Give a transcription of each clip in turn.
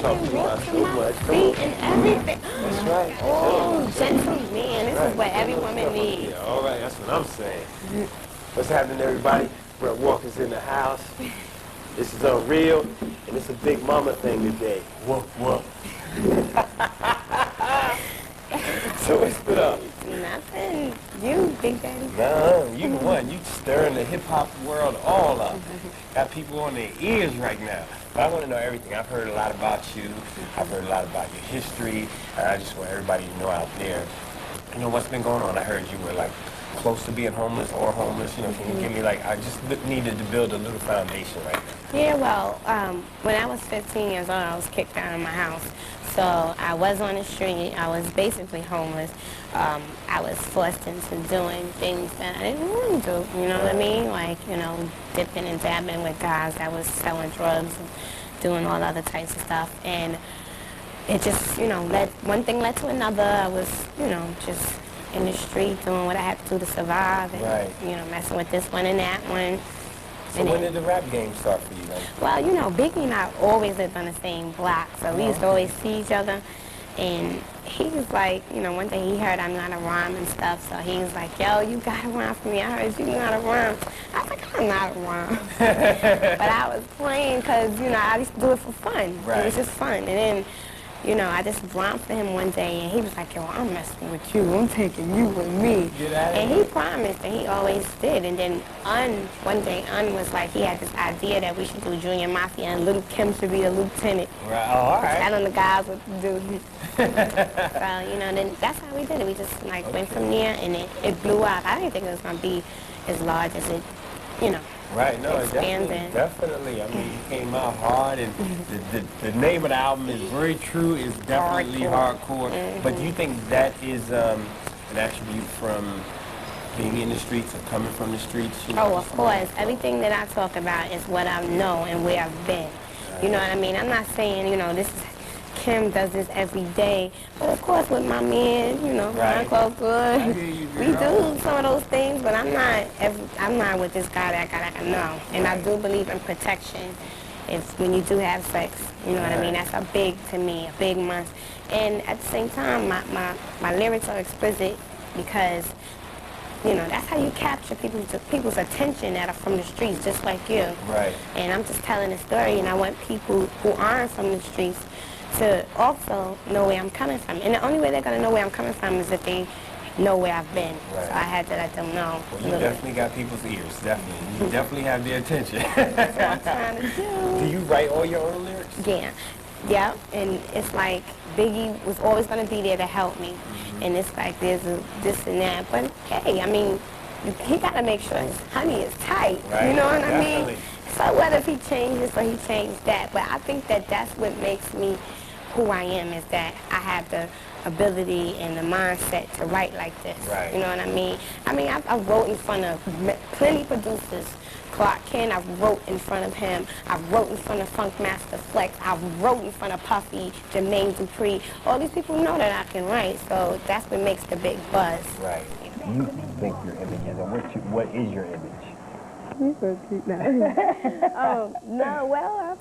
talk can to walk my to so my much. feet and everything. That's right. Oh, gentleman, this is what every woman needs. Yeah, all right, that's what I'm saying. What's happening, everybody? Brett Walker's in the house. This is Unreal, and it's a big mama thing today. Woof, woof. So what's it up? Nothing. You, Big Daddy. Nah, you the one. You stirring the hip-hop world all up. Got people on their ears right now. But I want to know everything. I've heard a lot about you. I've heard a lot about your history. And I just want everybody to know out there, you know, what's been going on. I heard you were, like, close to being homeless or homeless. You know, can you give me, like, I just needed to build a little foundation right now. Yeah, well, when I was 15 years old, I was kicked out of my house. So I was on the street. I was basically homeless. I was forced into doing things that I didn't want to do, you know what I mean? Like, you know, dipping and dabbing with guys that was selling drugs and doing all other types of stuff. And it just, you know, one thing led to another. I was, you know, just in the street doing what I had to do to survive and, you know, messing with this one and that one. So when did the rap game start for you, like? Well, you know, Biggie and I always lived on the same block, so we used to always see each other. And he was like, you know, one day he heard I knew how to rhyme and stuff, so he was like, yo, you gotta rhyme for me. I heard you know how to rhyme. I was like, I don't know how to rhyme. But I was playing because, you know, I used to do it for fun. Right. It was just fun. And then, you know, I just rhymed for him one day, and he was like, yo, I'm messing with you. I'm taking you with me. And he promised, and he always did. And then one day, was like, he had this idea that we should do Junior Mafia, and Lil Kim should be a lieutenant. Right. Oh, all right. Telling the guys what to do. So, you know, then that's how we did it. We just, like, went from there, and it blew up. I didn't think it was going to be as large as it, you know. Right, no, definitely. I mean, you came out hard, and the name of the album is very true. It's definitely hardcore. But do you think that is an attribute from being in the streets or coming from the streets? You know? Oh, of course. Everything that I talk about is what I know and where I've been. You know what I mean? I'm not saying, you know, this is Kim does this every day, but of course with my men, you know, Ron Good, we do some of those things, but I'm not with this guy, that I know. And I do believe in protection. If when you do have sex, you know what I mean? That's a big, to me, a big must. And at the same time, my lyrics are explicit because, you know, that's how you capture people's attention that are from the streets, just like you. Right. And I'm just telling a story, and I want people who aren't from the streets to also know where I'm coming from. And the only way they're going to know where I'm coming from is if they know where I've been. Right. So I had to let them know. Well, you definitely got people's ears, definitely. You definitely have their attention. That's what I'm trying to do. Do you write all your own lyrics? Yeah. Yeah, and it's like Biggie was always going to be there to help me. And it's like there's this and that. But, hey, I mean, he got to make sure his honey is tight. Right. You know what I mean? So whether if he changed this or he changed that. But I think that that's what makes me who I am, is that I have the ability and the mindset to write like this. Right. You know what I mean? I mean, I wrote in front of plenty producers. Clark Kent, I wrote in front of him. I wrote in front of Funkmaster Flex. I wrote in front of Puffy, Jermaine Dupri. All these people know that I can write, so that's what makes the big buzz. Right. You think your image is, or what is your image? You so cute now. Oh, no, well,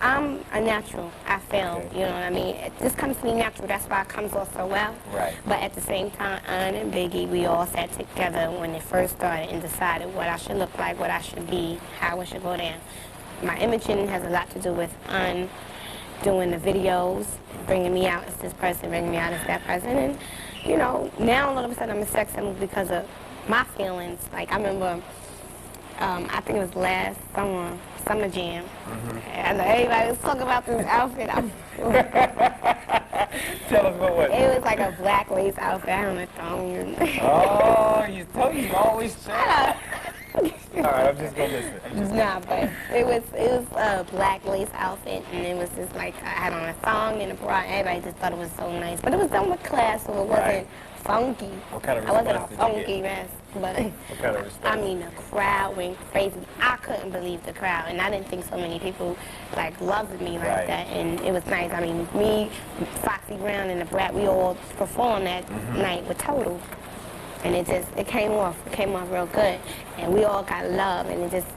I'm a natural. I feel, you know what I mean? This comes to me natural. That's why it comes off so well. Right. But at the same time, Un and Biggie, we all sat together when it first started and decided what I should look like, what I should be, how it should go down. My imaging has a lot to do with Un doing the videos, bringing me out as this person, bringing me out as that person. And, you know, now all of a sudden I'm a sex symbol because of my feelings. Like, I remember, I think it was last Summer Jam. And everybody was talking about this outfit. Tell us what was it? It was like a black lace outfit. I don't know. Oh, you always say. All right, I'm just gonna listen. Nah, but it was a black lace outfit, and it was just like I had on a thong and a bra. Everybody just thought it was so nice, but it was done with class, so it wasn't funky. What kind of I wasn't a response funky mess, but what kind of response? I mean, the crowd went crazy. I couldn't believe the crowd, and I didn't think so many people like loved me like that, and it was nice. I mean, me, Foxy Brown, and the Brat, we all performed that night with Total. And it came off real good. And we all got love, and it just,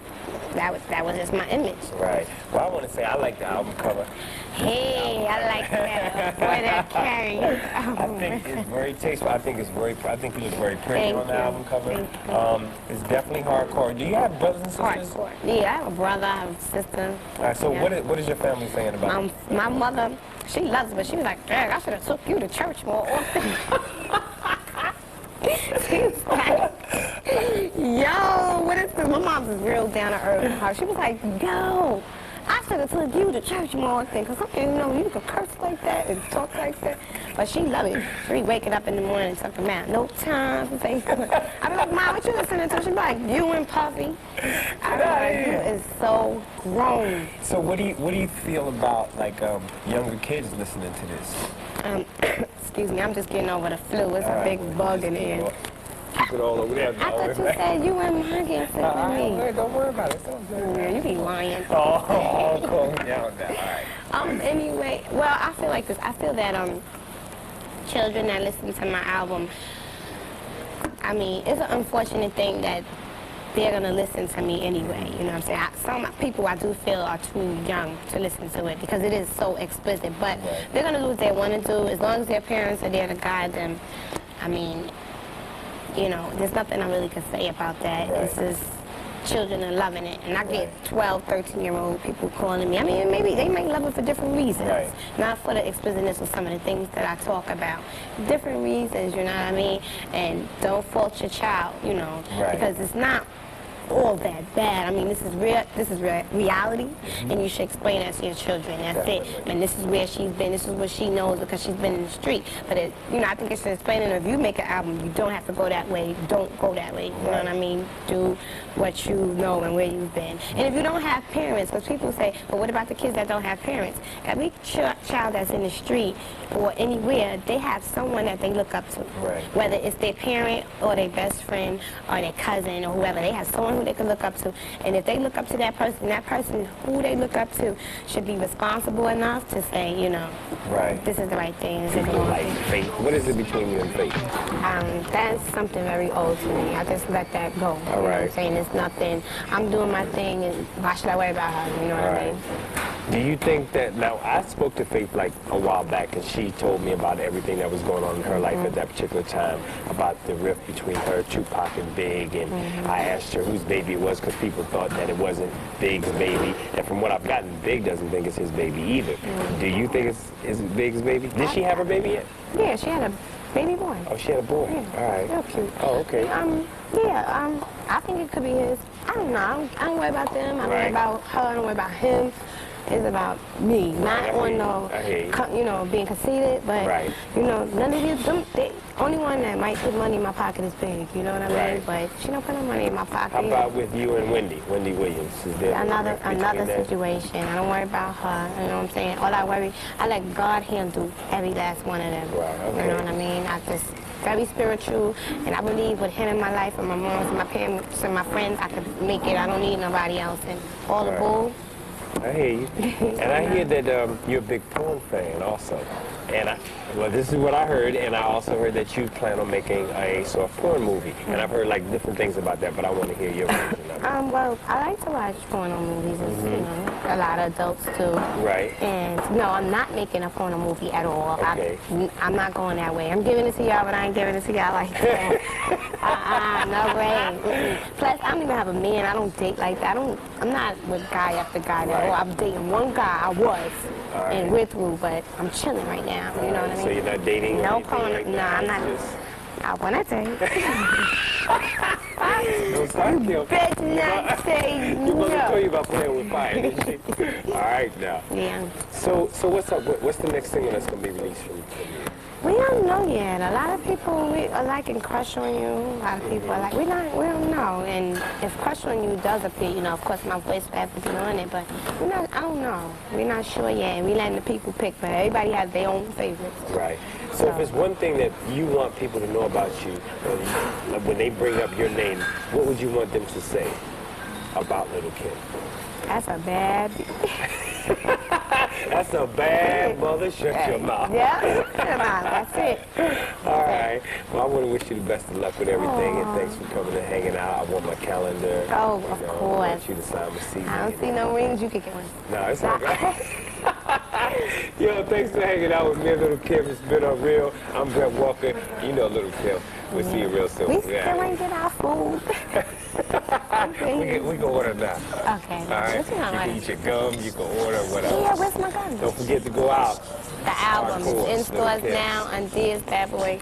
that was just my image. Right. Well, I want to say I like the album cover. Hey, I like that. Boy, that carry. I think it's very tasteful. I think you look very pretty Thank on the you. album cover. Thank you. It's definitely hardcore. Do you have brothers and sisters? Hardcore. Yeah, I have a brother, I have a sister. All right. So Yeah. what is your family saying about it? My mother, she loves it, but she was like, Dad, I should have took you to church more often. She was like, yo, what is this? My mom's is real down to earth. She was like, yo, I should have took you to church more often, because I didn't know you could curse like that and talk like that. But she loved it. She waking up in the morning and talking about no time for Facebook. I be like, Mom, what you listening to? She be like, you and Puffy. I be like, you is so grown. So what do you feel about like younger kids listening to this? Excuse me, I'm just getting over the flu. It's a big bug in here. Keep it all over there. I thought you said you and Mom getting sick with me. Don't worry about it. Yeah, you be lying. Oh, calm down now. All right. Anyway, well, I feel like this. I feel that children that listen to my album, I mean, it's an unfortunate thing that they're gonna listen to me anyway. You know what I'm saying? Some people I do feel are too young to listen to it because it is so explicit. But they're gonna do what they want to do as long as their parents are there to guide them. I mean, you know, there's nothing I really can say about that. Right. It's just children are loving it. And I get 12, 13-year-old people calling me. I mean, maybe they might love it for different reasons. Right. Not for the explicitness of some of the things that I talk about. Different reasons, you know what I mean? And don't fault your child, you know, because it's not all that bad. I mean, this is reality, and you should explain that to your children. That's it. And this is where she's been. This is what she knows because she's been in the street. But you know, I think it's should explain it. If you make an album, you don't have to go that way. Don't go that way. You know what I mean? Do what you know and where you've been. And if you don't have parents, because people say, but what about the kids that don't have parents? Every child that's in the street or anywhere, they have someone that they look up to. Right. Whether it's their parent or their best friend or their cousin or whoever, they have someone who they can look up to. And if they look up to that person who they look up to should be responsible enough to say, you know, this is the right thing. This is the wrong Like thing. faith. What is it between you and faith? That's something very old to me. I just let that go. You know what I'm saying? It's nothing. I'm doing my thing, and why should I worry about her? You know what I mean? Do you think that, now I spoke to Faith like a while back and she told me about everything that was going on in her life at that particular time, about the rift between her, Tupac, and Big, and I asked her whose baby it was because people thought that it wasn't Big's baby, and from what I've gotten, Big doesn't think it's his baby either. Do you think it's Big's baby? Did she have her baby yet? Yeah, she had a baby boy. Oh, she had a boy. Yeah. All right. Real cute. Oh, okay. I think it could be his. I don't know. I don't worry about them. I don't worry about her. I don't worry about him. It's about me, not on no, being conceited, but you know, none of these. The only one that might put money in my pocket is Big. You know what I mean? But she don't put no money in my pocket. How about with you and Wendy Williams? Is there another situation? I don't worry about her. You know what I'm saying? I let God handle every last one of them. You know what I mean? I just very spiritual, and I believe with him in my life, and my moms, and my parents, and my friends, I could make it. I don't need nobody else. And all the bull. I hear you. And I hear that you're a big porn fan also. And well, this is what I heard, and I also heard that you plan on making a sort of porn movie. And I've heard like different things about that, but I want to hear your version of it. Well, I like to watch porno movies. It's, you know, a lot of adults too. Right. And no, I'm not making a porno movie at all. Okay. I'm not going that way. I'm giving it to y'all, but I ain't giving it to y'all like that. No way. Plus, I don't even have a man. I don't date like that. I'm not with guy after guy. I'm dating one guy. I was, and we're through, but I'm chilling right now. You know what I mean? So you're not dating? No porn? like no, I'm not. I want to date. No, thank you. Better not say no. You must have told you about playing with fire, didn't she? All right, now. Yeah. So what's up? What's the next single that's going to be released from you? We don't know yet. A lot of people are liking Crush on You. A lot of people are like, we don't know. And if Crush on You does appear, you know, of course my voice will have to be on it, but I don't know. We're not sure yet. And we letting the people pick, but everybody has their own favorites. Right. So if it's one thing that you want people to know about you, when they bring up your name, what would you want them to say about Lil Kim? That's a bad... That's a bad mother. Shut your mouth. Yeah, shut your mouth. That's it. All right. Well, I want to wish you the best of luck with everything, and thanks for coming and hanging out. I want my calendar. Oh, of I course. want you to sign my CD. I don't see no rings. You could get one. No, it's all right. Yo, thanks for hanging out with me and Lil Kim. It's been unreal. I'm Brett Walker. You know Lil Kim. We'll see you real soon. We still ain't get our food. We can order now. Okay. All right. What you You gonna can order? eat your gum. You can order whatever. Yeah, where's my gun? Don't forget to go out. The album is Hardcore, in Lil stores Kim. now on Diaz Bad Boy